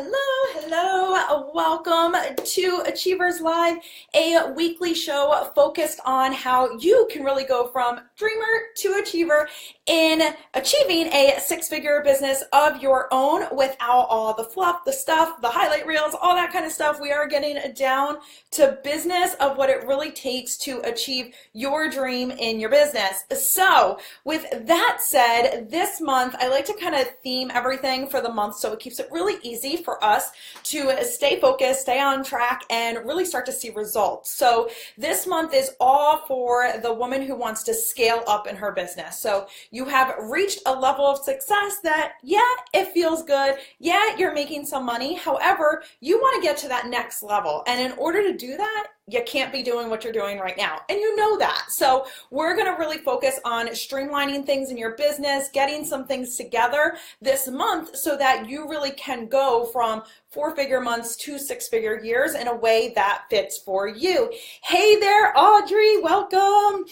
Hello, welcome to Achievers Live, a weekly show focused on how you can really go from dreamer to achiever in achieving a six-figure business of your own without all the fluff, the stuff, the highlight reels, all that kind of stuff. We are getting down to business of what it really takes to achieve your dream in your business. So with that said, this month I like to kind of theme everything for the month so it keeps it really easy for us to stay focused, stay on track, and really start to see results. So this month is all for the woman who wants to scale up in her business. So you have reached a level of success that, yeah, it feels good. Yeah, you're making some money. However, you want to get to that next level. And in order to do that, you can't be doing what you're doing right now. And you know that. So we're going to really focus on streamlining things in your business, getting some things together this month so that you really can go from four-figure months to six-figure years in a way that fits for you. Hey there, Audrey, welcome.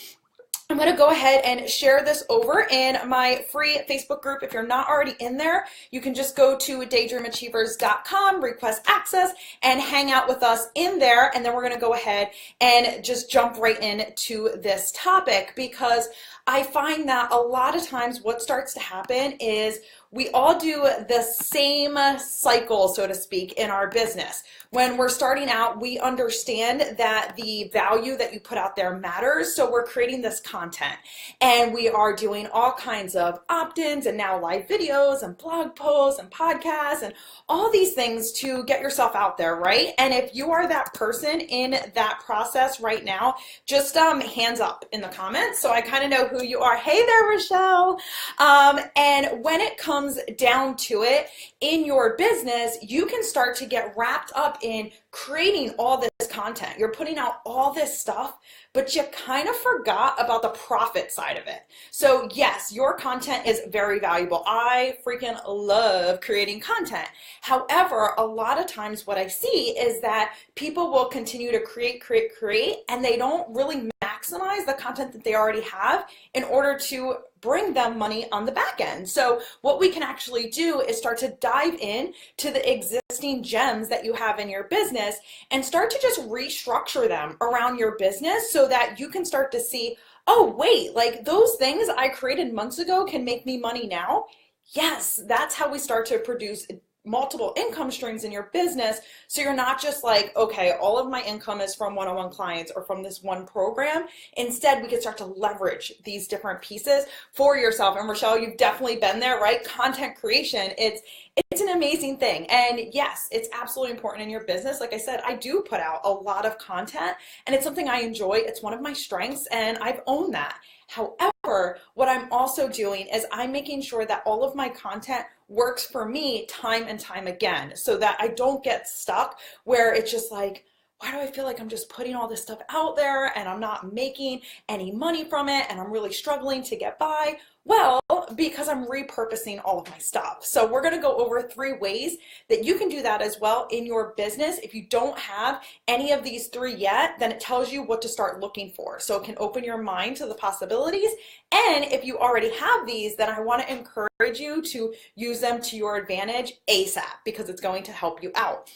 I'm going to go ahead and share this over in my free Facebook group. If you're not already in there, you can just go to daydreamachievers.com, request access, and hang out with us in there. And then we're going to go ahead and just jump right into this topic, because I find that a lot of times what starts to happen is we all do the same cycle, so to speak, in our business. When we're starting out, we understand that the value that you put out there matters, so we're creating this content. And we are doing all kinds of opt-ins and now live videos and blog posts and podcasts and all these things to get yourself out there, right? And if you are that person in that process right now, just hands up in the comments so I kind of know who you are. Hey there, Rochelle. And when it comes down to it in your business, you can start to get wrapped up in creating all this content. You're putting out all this stuff, but you kind of forgot about the profit side of it. So yes, your content is very valuable. I freaking love creating content. However, a lot of times what I see is that people will continue to create, and they don't really maximize the content that they already have in order to bring them money on the back end. So what we can actually do is start to dive in to the existing gems that you have in your business and start to just restructure them around your business so that you can start to see, oh wait, like those things I created months ago can make me money now. Yes, that's how we start to produce multiple income streams in your business. So you're not just like, okay, all of my income is from one-on-one clients or from this one program. Instead, we can start to leverage these different pieces for yourself. And Rochelle, you've definitely been there, right? Content creation, it's an amazing thing. And yes, it's absolutely important in your business. Like I said, I do put out a lot of content and it's something I enjoy. It's one of my strengths and I've owned that. However, what I'm also doing is I'm making sure that all of my content works for me time and time again so that I don't get stuck where it's just like, why do I feel like I'm just putting all this stuff out there and I'm not making any money from it and I'm really struggling to get by? Well, because I'm repurposing all of my stuff. So we're going to go over 3 ways that you can do that as well in your business. If you don't have any of these 3 yet, then it tells you what to start looking for. So it can open your mind to the possibilities. And if you already have these, then I want to encourage you to use them to your advantage ASAP because it's going to help you out.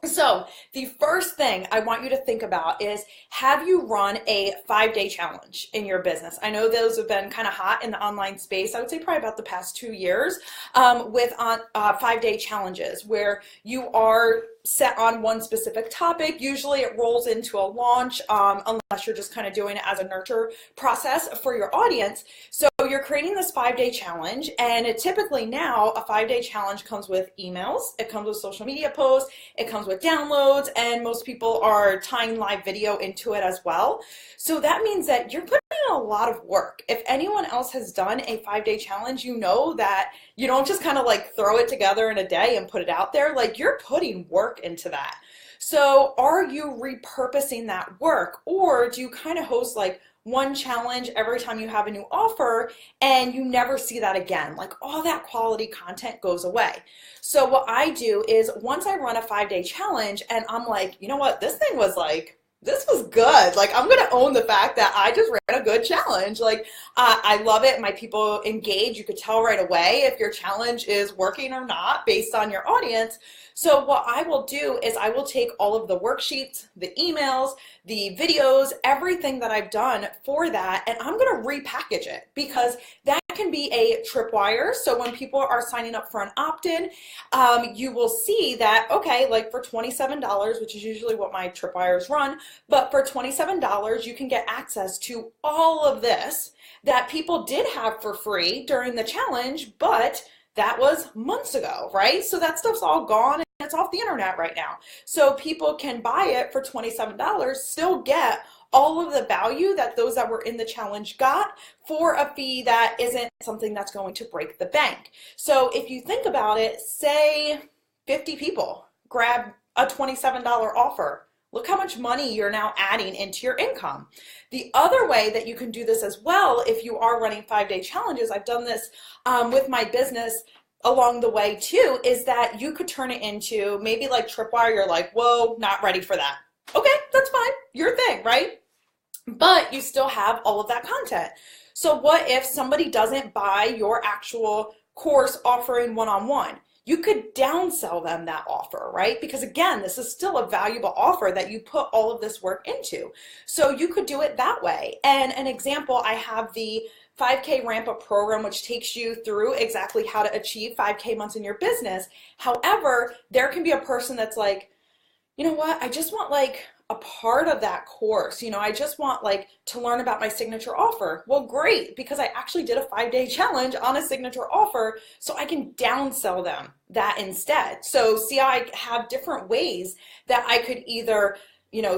So the first thing I want you to think about is, have you run a 5-day challenge in your business? I know those have been kind of hot in the online space. I would say probably about the past 2 years with 5-day challenges where you are set on one specific topic. Usually it rolls into a launch unless you're just kind of doing it as a nurture process for your audience. So you're creating this 5-day challenge, and typically now a 5-day challenge comes with emails, it comes with social media posts, it comes with downloads, and most people are tying live video into it as well. So that means that you're putting in a lot of work. If anyone else has done a 5-day challenge, you know that you don't just kind of like throw it together in a day and put it out there. Like, you're putting work into that. So are you repurposing that work, or do you kind of host like one challenge every time you have a new offer and you never see that again? Like, all that quality content goes away. So what I do is, once I run a 5-day challenge and I'm like, you know what, this thing was like This was good. Like, I'm gonna own the fact that I just ran a good challenge. Like, I love it. My people engage. You could tell right away if your challenge is working or not based on your audience. So what I will do is I will take all of the worksheets, the emails, the videos, everything that I've done for that, and I'm gonna repackage it because that can be a tripwire. So when people are signing up for an opt-in, you will see that, okay, like for $27, which is usually what my tripwires run, but for $27, you can get access to all of this that people did have for free during the challenge, but that was months ago, right? So that stuff's all gone and it's off the internet right now. So people can buy it for $27, still get all of the value that those that were in the challenge got for a fee that isn't something that's going to break the bank. So if you think about it, say 50 people grab a $27 offer. Look how much money you're now adding into your income. The other way that you can do this as well, if you are running 5-day challenges, I've done this with my business along the way too, is that you could turn it into maybe like Tripwire, you're like, whoa, not ready for that. Okay, that's fine, your thing, right? But you still have all of that content. So what if somebody doesn't buy your actual course offering one-on-one? You could downsell them that offer, right? Because again, this is still a valuable offer that you put all of this work into. So you could do it that way. And an example, I have the 5K Ramp Up program, which takes you through exactly how to achieve 5K months in your business. However, there can be a person that's like, you know what, I just want like a part of that course. I just want like to learn about my signature offer. Well, great, because I actually did a 5-day challenge on a signature offer, so I can downsell them that instead. So see how I have different ways that I could either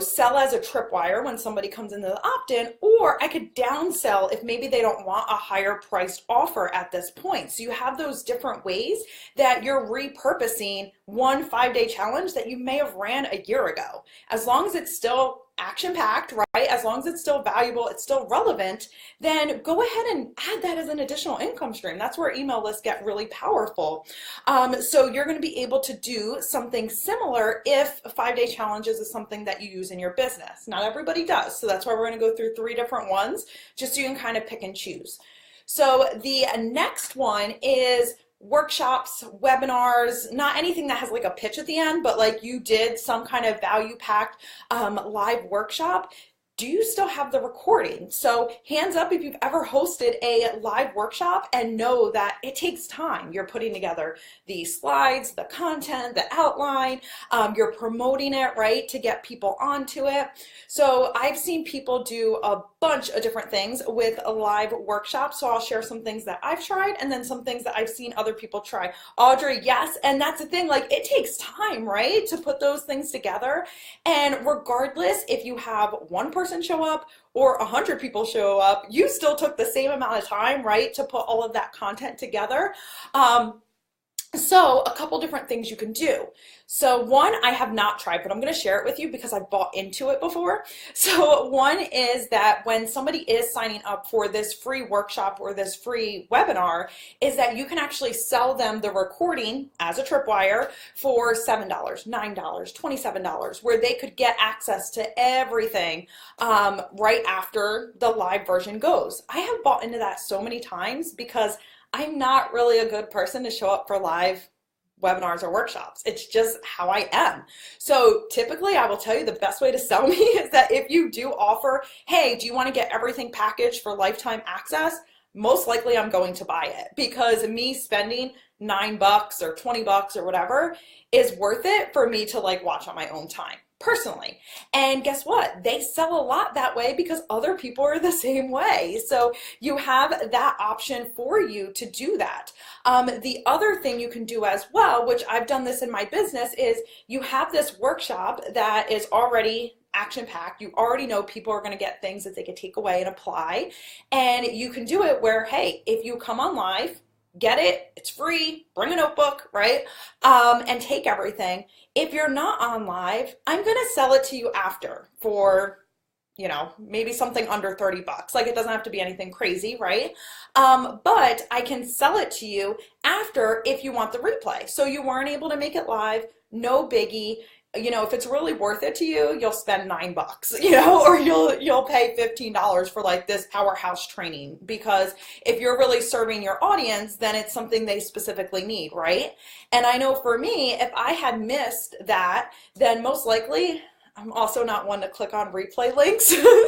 sell as a tripwire when somebody comes into the opt-in, or I could downsell if maybe they don't want a higher priced offer at this point. So you have those different ways that you're repurposing one 5-day challenge that you may have ran a year ago. As long as it's still action-packed, right? As long as it's still valuable, it's still relevant, then go ahead and add that as an additional income stream. That's where email lists get really powerful. So you're going to be able to do something similar if 5-day challenges is something that you use in your business. Not everybody does, so that's why we're going to go through 3 different ones, just so you can kind of pick and choose. So the next one is workshops, webinars, not anything that has like a pitch at the end, but like you did some kind of value-packed live workshop. Do you still have the recording? So hands up if you've ever hosted a live workshop and know that it takes time. You're putting together the slides, the content, the outline, you're promoting it, right, to get people onto it. So I've seen people do a bunch of different things with a live workshop. So I'll share some things that I've tried and then some things that I've seen other people try. Audrey, yes, and that's the thing, like it takes time, right, to put those things together. And regardless if you have one person show up or 100 people show up, you still took the same amount of time, right, to put all of that content together. So a couple different things you can do. So one I have not tried, but I'm going to share it with you because I've bought into it before. So one is that when somebody is signing up for this free workshop or this free webinar, is that you can actually sell them the recording as a tripwire for $7, $9, $27, where they could get access to everything right after the live version goes. I have bought into that so many times because I'm not really a good person to show up for live webinars or workshops. It's just how I am. So typically I will tell you the best way to sell me is that if you do offer, hey, do you want to get everything packaged for lifetime access? Most likely I'm going to buy it because me spending $9 or $20 or whatever is worth it for me to like watch on my own time. Personally. And guess what? They sell a lot that way because other people are the same way. So you have that option for you to do that. The other thing you can do as well, which I've done this in my business, is you have this workshop that is already action-packed. You already know people are going to get things that they can take away and apply. And you can do it where, hey, if you come on live, get it, it's free, bring a notebook, right? And take everything. If you're not on live, I'm gonna sell it to you after for, maybe something under $30. Like it doesn't have to be anything crazy, right? But I can sell it to you after if you want the replay. So you weren't able to make it live, no biggie. you know, if it's really worth it to you, you'll spend $9, you know, or you'll pay $15 for like this powerhouse training, because if you're really serving your audience, then it's something they specifically need, right? And I know for me, if I had missed that, then most likely I'm also not one to click on replay links,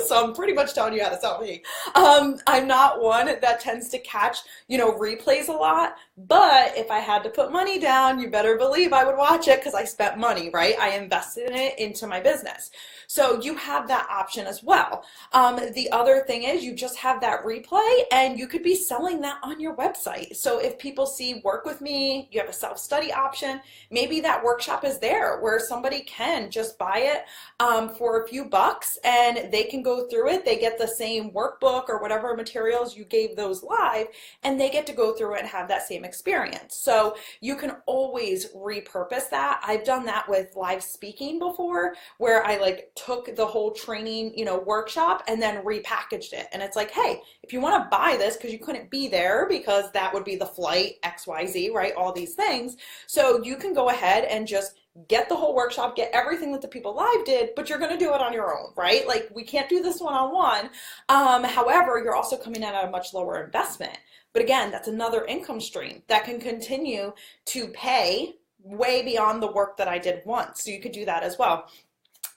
so I'm pretty much telling you how to sell me. I'm not one that tends to catch, you know, replays a lot, but if I had to put money down, you better believe I would watch it because I spent money, right? I invested in it into my business. So you have that option as well. The other thing is you just have that replay and you could be selling that on your website. So if people see work with me, you have a self-study option, maybe that workshop is there where somebody can just buy it for a few bucks and they can go through it. They get the same workbook or whatever materials you gave those live, and they get to go through it and have that same experience. So you can always repurpose that. I've done that with live speaking before, where I like took the whole training, you know, workshop and then repackaged it. And it's like, hey, if you want to buy this because you couldn't be there because that would be the flight XYZ, right? All these things. So you can go ahead and just get the whole workshop, get everything that the people live did, but you're going to do it on your own, right? Like we can't do this one-on-one. However, you're also coming in at a much lower investment. But again, that's another income stream that can continue to pay way beyond the work that I did once. So you could do that as well.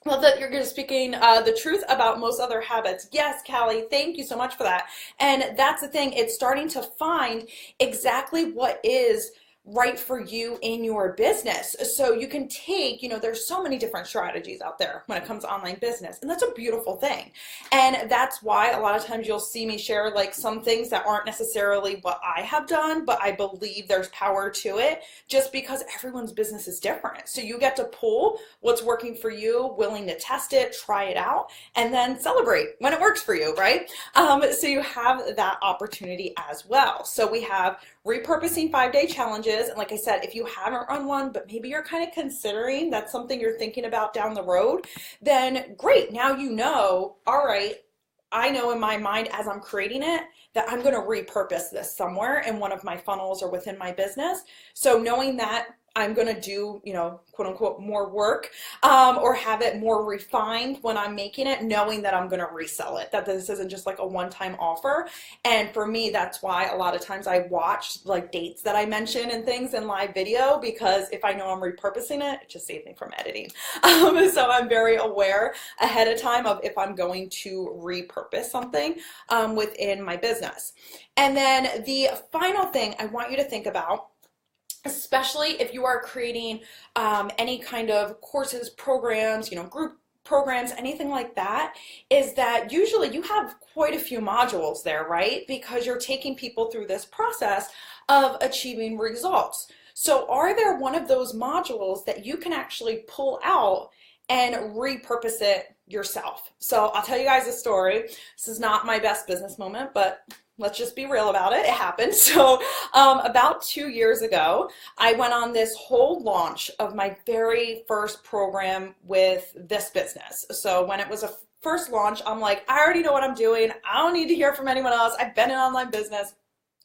Love that you're speaking the truth about most other habits. Yes, Callie, thank you so much for that. And that's the thing, it's starting to find exactly what is right for you in your business. So you can take, you know, there's so many different strategies out there when it comes to online business, and that's a beautiful thing. And that's why a lot of times you'll see me share like some things that aren't necessarily what I have done, but I believe there's power to it just because everyone's business is different. So you get to pull what's working for you, willing to test it, try it out, and then celebrate when it works for you, right? So you have that opportunity as well. So we have repurposing 5-day challenges. And like I said, if you haven't run one, but maybe you're kind of considering that's something you're thinking about down the road, then great. Now you know, all right, I know in my mind as I'm creating it that I'm going to repurpose this somewhere in one of my funnels or within my business. So knowing that I'm going to do, you know, quote unquote, more work or have it more refined when I'm making it, knowing that I'm going to resell it, that this isn't just like a one-time offer. And for me, that's why a lot of times I watch like dates that I mention and things in live video, because if I know I'm repurposing it, it just saves me from editing. So I'm very aware ahead of time of if I'm going to repurpose something within my business. And then the final thing I want you to think about, especially if you are creating any kind of courses, programs, you know, group programs, anything like that, is that usually you have quite a few modules there, right? Because you're taking people through this process of achieving results. So are there one of those modules that you can actually pull out and repurpose it yourself? So I'll tell you guys a story. This is not my best business moment, but let's just be real about it. It happened. So about 2 years ago, I went on this whole launch of my very first program with this business. So when it was a first launch, I'm like, I already know what I'm doing. I don't need to hear from anyone else. I've been in online business.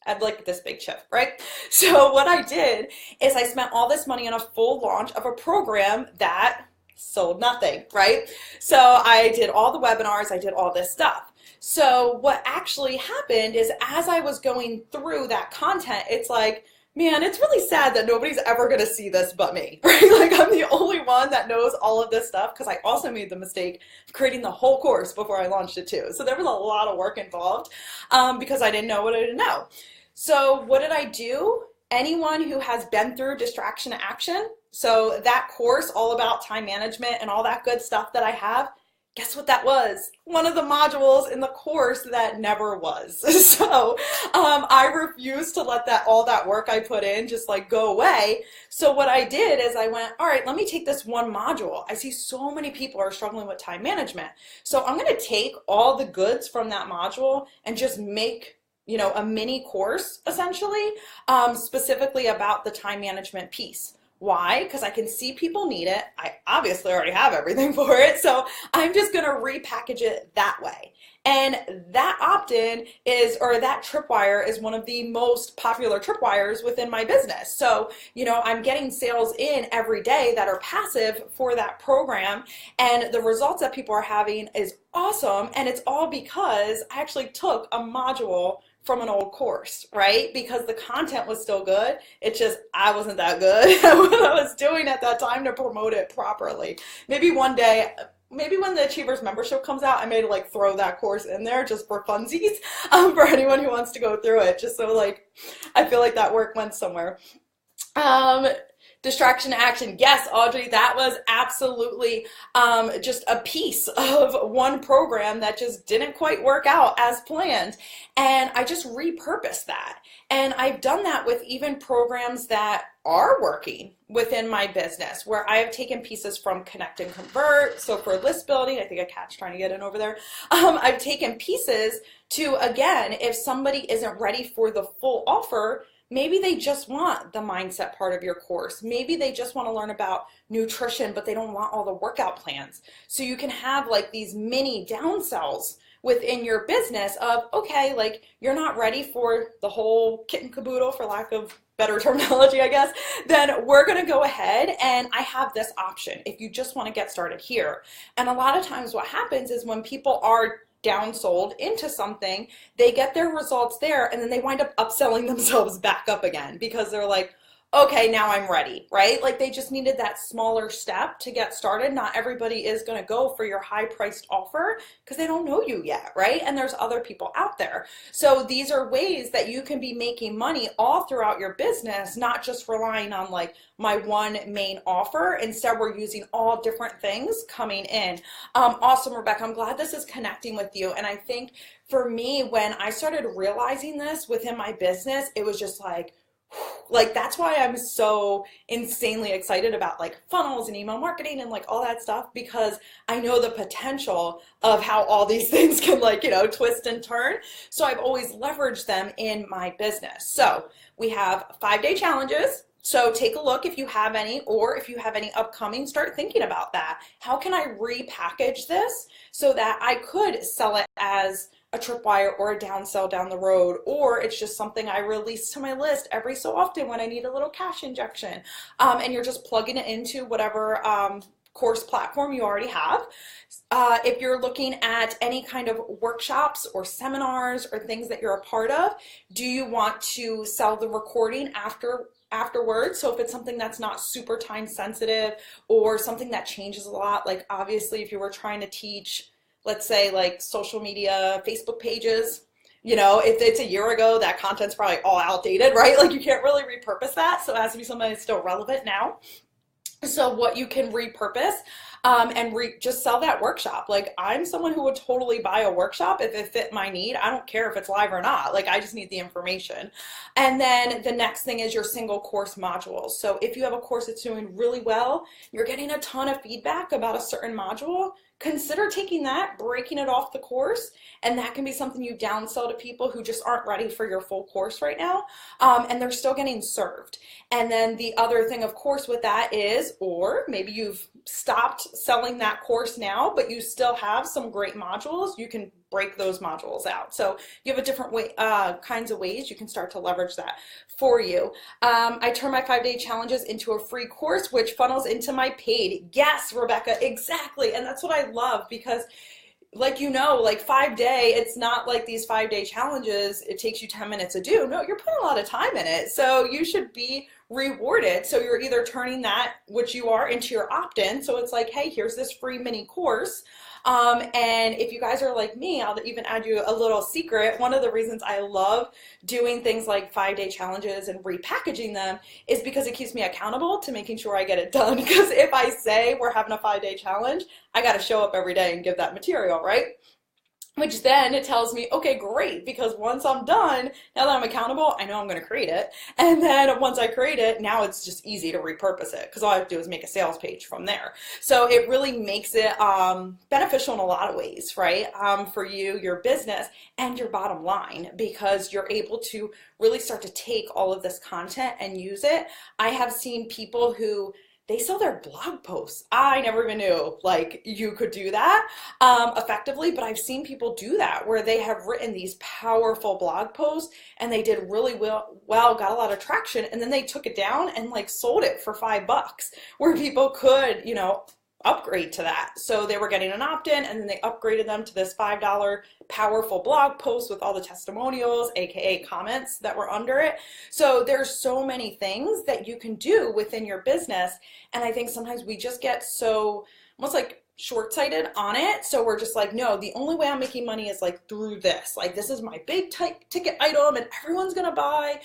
I'd like this big chip, right? So what I did is I spent all this money on a full launch of a program that sold nothing, right? So I did all the webinars, I did all this stuff. So what actually happened is as I was going through that content, it's like, man, it's really sad that nobody's ever going to see this but me, right? Like I'm the only one that knows all of this stuff, because I also made the mistake of creating the whole course before I launched it too. So there was a lot of work involved because I didn't know what I didn't know. So what did I do? Anyone who has been through Distraction to Action, so that course all about time management and all that good stuff that I have, guess what that was? One of the modules in the course that never was. So I refused to let all that work I put in just like go away. So what I did is I went, all right, let me take this one module. I see so many people are struggling with time management. So I'm going to take all the goods from that module and just make, you know, a mini course essentially, specifically about the time management piece. Why? Because I can see people need it. I obviously already have everything for it, so I'm just going to repackage it that way. And that opt-in is, or that tripwire is one of the most popular tripwires within my business. So, I'm getting sales in every day that are passive for that program, and the results that people are having is awesome. And it's all because I actually took a module from an old course, right? Because the content was still good. It's just I wasn't that good at what I was doing at that time to promote it properly. Maybe one day, maybe when the Achievers membership comes out, I may like throw that course in there just for funsies, for anyone who wants to go through it, just so like I feel like that work went somewhere. Distraction to action. Yes, Audrey, that was absolutely just a piece of one program that just didn't quite work out as planned. And I just repurposed that. And I've done that with even programs that are working within my business, where I have taken pieces from Connect and Convert. So for list building, I think a cat's trying to get in over there. I've taken pieces to, again, if somebody isn't ready for the full offer, maybe they just want the mindset part of your course. Maybe they just want to learn about nutrition, but they don't want all the workout plans. So you can have like these mini downsells within your business of, okay, like you're not ready for the whole kit and caboodle, for lack of better terminology, I guess, then we're going to go ahead and I have this option if you just want to get started here. And a lot of times what happens is when people are downsold into something, they get their results there, and then they wind up upselling themselves back up again because they're like, okay, now I'm ready, right? Like they just needed that smaller step to get started. Not everybody is going to go for your high priced offer because they don't know you yet, right? And there's other people out there. So these are ways that you can be making money all throughout your business, not just relying on like my one main offer. Instead, we're using all different things coming in. Awesome, Rebecca. I'm glad this is connecting with you. And I think for me, when I started realizing this within my business, it was just like that's why I'm so insanely excited about like funnels and email marketing and like all that stuff, because I know the potential of how all these things can like, twist and turn. So I've always leveraged them in my business. So we have 5-day challenges. So take a look if you have any, or if you have any upcoming, start thinking about that. How can I repackage this so that I could sell it as a tripwire or a downsell down the road, or it's just something I release to my list every so often when I need a little cash injection, and you're just plugging it into whatever course platform you already have. If you're looking at any kind of workshops or seminars or things that you're a part of, do you want to sell the recording afterwards? So if it's something that's not super time sensitive or something that changes a lot, like obviously if you were trying to teach, let's say like social media, Facebook pages, if it's a year ago, that content's probably all outdated, right? Like you can't really repurpose that. So it has to be something that's still relevant now. So what you can repurpose and just sell that workshop. Like I'm someone who would totally buy a workshop if it fit my need. I don't care if it's live or not. Like I just need the information. And then the next thing is your single course modules. So if you have a course that's doing really well, you're getting a ton of feedback about a certain module, consider taking that, breaking it off the course, and that can be something you downsell to people who just aren't ready for your full course right now, and they're still getting served. And then the other thing, of course, with that is, or maybe you've stopped selling that course now, but you still have some great modules, you can break those modules out. So you have a different way, kinds of ways you can start to leverage that for you. I turn my 5-day challenges into a free course, which funnels into my paid. Yes, Rebecca, exactly. And that's what I love, because like, like 5-day, it's not like these 5-day challenges, it takes you 10 minutes to do. No, you're putting a lot of time in it. So you should be rewarded. So you're either turning that, which you are, into your opt-in. So it's like, hey, here's this free mini course. And if you guys are like me, I'll even add you a little secret. One of the reasons I love doing things like 5-day challenges and repackaging them is because it keeps me accountable to making sure I get it done. Because if I say we're having a 5-day challenge, I got to show up every day and give that material, right? which then it tells me, okay, great, because once I'm done, now that I'm accountable, I know I'm going to create it. And then once I create it, now it's just easy to repurpose it because all I have to do is make a sales page from there. So it really makes it beneficial in a lot of ways, right? For you, your business, and your bottom line, because you're able to really start to take all of this content and use it. I have seen people who they sell their blog posts. I never even knew like you could do that effectively, but I've seen people do that where they have written these powerful blog posts and they did really well, got a lot of traction, and then they took it down and like sold it for $5 where people could, upgrade to that. So they were getting an opt-in and then they upgraded them to this $5 powerful blog post with all the testimonials, aka comments that were under it. So there's so many things that you can do within your business. And I think sometimes we just get so almost like short-sighted on it. So we're just like, no, the only way I'm making money is like through this. Like this is my big ticket item and everyone's gonna buy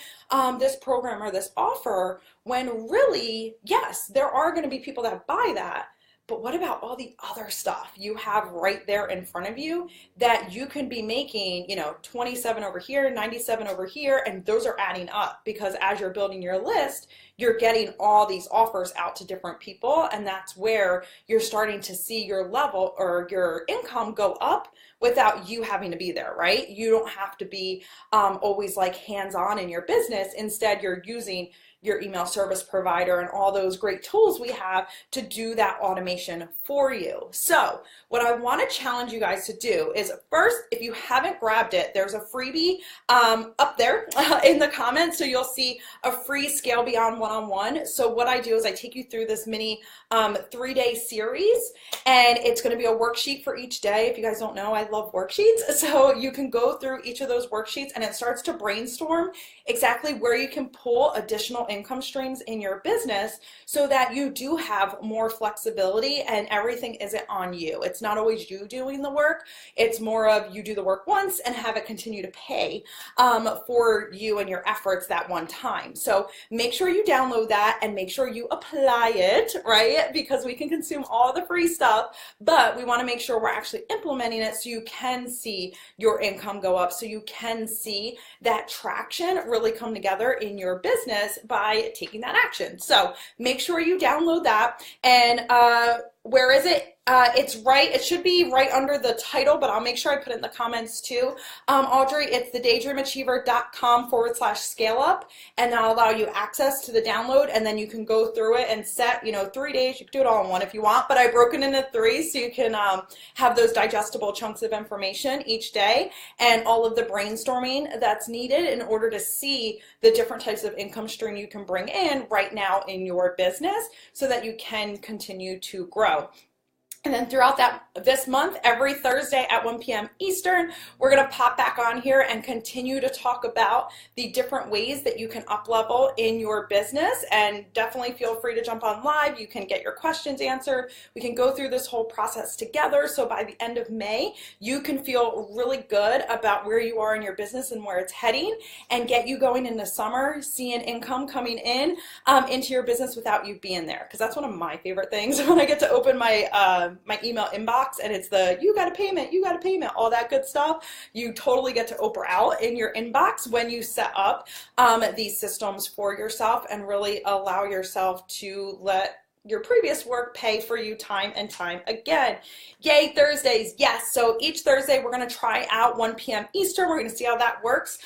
this program or this offer, when really, yes, there are gonna be people that buy that. But what about all the other stuff you have right there in front of you that you can be making, 27 over here, 97 over here, and those are adding up because as you're building your list, you're getting all these offers out to different people, and that's where you're starting to see your level or your income go up without you having to be there, right? You don't have to be always like hands-on in your business. Instead, you're using your email service provider and all those great tools we have to do that automation for you. So what I want to challenge you guys to do is first, if you haven't grabbed it, there's a freebie up there in the comments. So you'll see a free Scale Beyond one-on-one. So what I do is I take you through this mini 3-day series, and it's going to be a worksheet for each day. If you guys don't know, I love worksheets. So you can go through each of those worksheets and it starts to brainstorm exactly where you can pull additional income streams in your business so that you do have more flexibility and everything isn't on you. It's not always you doing the work. It's more of you do the work once and have it continue to pay for you and your efforts that one time. So make sure you download that and make sure you apply it, right? Because we can consume all the free stuff, but we want to make sure we're actually implementing it so you can see your income go up, so you can see that traction really come together in your business by taking that action. So make sure you download that. And where is it? It should be right under the title, but I'll make sure I put it in the comments too. Audrey, it's thedaydreamachiever.com/scale up, and that'll allow you access to the download, and then you can go through it and set, 3 days. You can do it all in one if you want, but I broke it into 3 so you can have those digestible chunks of information each day and all of the brainstorming that's needed in order to see the different types of income stream you can bring in right now in your business so that you can continue to grow. And then throughout this month, every Thursday at 1 p.m. Eastern, we're going to pop back on here and continue to talk about the different ways that you can up-level in your business. And definitely feel free to jump on live. You can get your questions answered. We can go through this whole process together. So by the end of May, you can feel really good about where you are in your business and where it's heading, and get you going into summer, seeing income coming in into your business without you being there. Because that's one of my favorite things when I get to open my email inbox and it's the you got a payment, all that good stuff. You totally get to Oprah out in your inbox when you set up these systems for yourself and really allow yourself to let your previous work pay for you time and time again. Yay, Thursdays. Yes, so each Thursday we're going to try out 1 p.m. Eastern. We're going to see how that works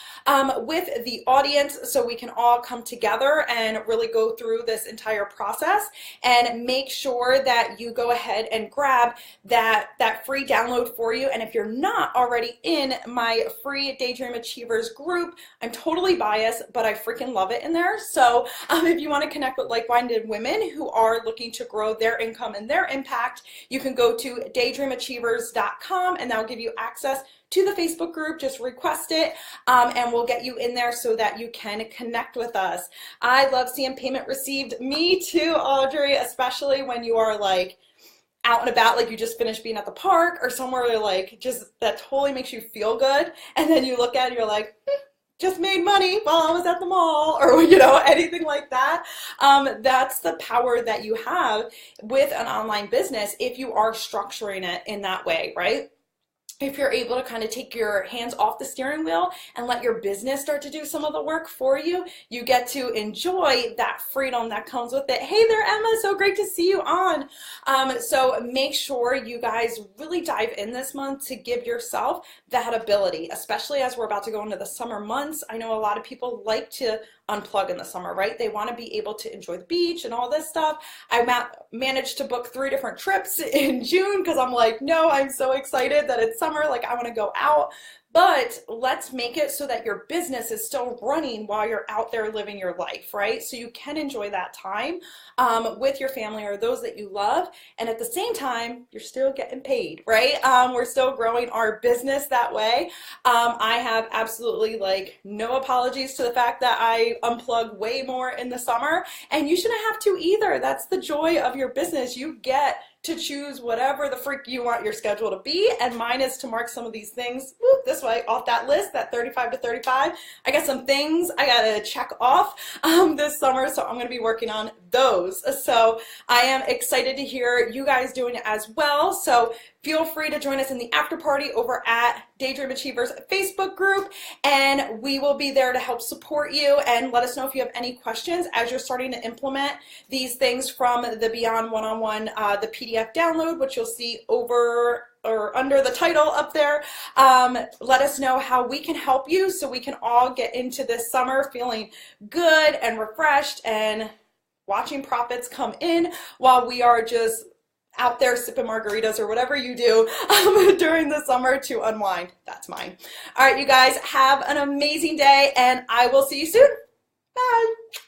with the audience so we can all come together and really go through this entire process, and make sure that you go ahead and grab that free download for you. And if you're not already in my free Daydream Achievers group, I'm totally biased, but I freaking love it in there. So if you want to connect with like-minded women who are looking to grow their income and their impact, you can go to daydreamachievers.com and that'll give you access to the Facebook group. Just request it and we'll get you in there so that you can connect with us. I love seeing payment received. Me too, Audrey, especially when you are like out and about, like you just finished being at the park or somewhere, like just that totally makes you feel good. And then you look at it and you're like, just made money while I was at the mall, or anything like that. That's the power that you have with an online business if you are structuring it in that way, right? if you're able to kind of take your hands off the steering wheel and let your business start to do some of the work for you, you get to enjoy that freedom that comes with it. Hey there, Emma, so great to see you on. So make sure you guys really dive in this month to give yourself that ability, especially as we're about to go into the summer months. I know a lot of people like to unplug in the summer, right? They want to be able to enjoy the beach and all this stuff. I managed to book 3 different trips in June because I'm like, no, I'm so excited that it's summer, like I want to go out. But let's make it so that your business is still running while you're out there living your life, right? So you can enjoy that time with your family or those that you love. And at the same time, you're still getting paid, right? We're still growing our business that way. I have absolutely like no apologies to the fact that I unplug way more in the summer, and you shouldn't have to either. That's the joy of your business. You get to choose whatever the freak you want your schedule to be, and mine is to mark some of these things this way off that list, that 35 to 35. I got some things I gotta check off this summer, so I'm gonna be working on those. So I am excited to hear you guys doing it as well. So feel free to join us in the after party over at Daydream Achievers Facebook group, and we will be there to help support you, and let us know if you have any questions as you're starting to implement these things from the Beyond One-on-One, the PDF download, which you'll see over or under the title up there. Let us know how we can help you so we can all get into this summer feeling good and refreshed and watching profits come in while we are just out there sipping margaritas or whatever you do during the summer to unwind. That's mine. All right, you guys, have an amazing day, and I will see you soon. Bye.